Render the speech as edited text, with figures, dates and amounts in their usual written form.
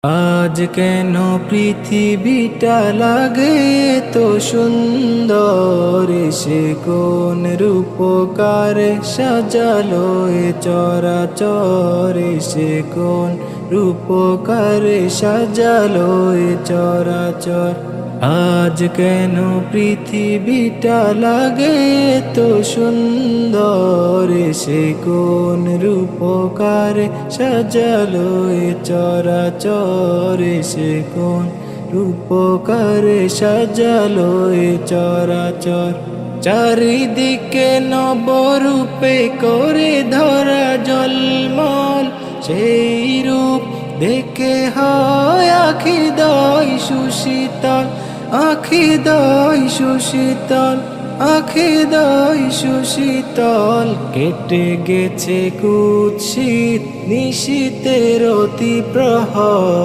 আজ কেন পৃথিবীটা লাগে তো সুন্দর, সে কোন রূপকারে সাজালো এ চরাচর, সে কোন রূপকারে সাজালো এ চরাচর। আজ কেন পৃথিবীটা লাগে তো সুন্দর, সে কোন রূপকারে সাজালো এ চরাচর, সে কোন রূপকারে সাজালো এ চরাচর। চারিদিকে নবরূপে করে ধরা জলমল, সেই রূপ দেখে হয় আখি দয় সুশীতল, আখি দয় সুশীতল, আখি দয় সুশীতল। কেটে গেছে কুৎসিত নিশীতের অতি প্রহর।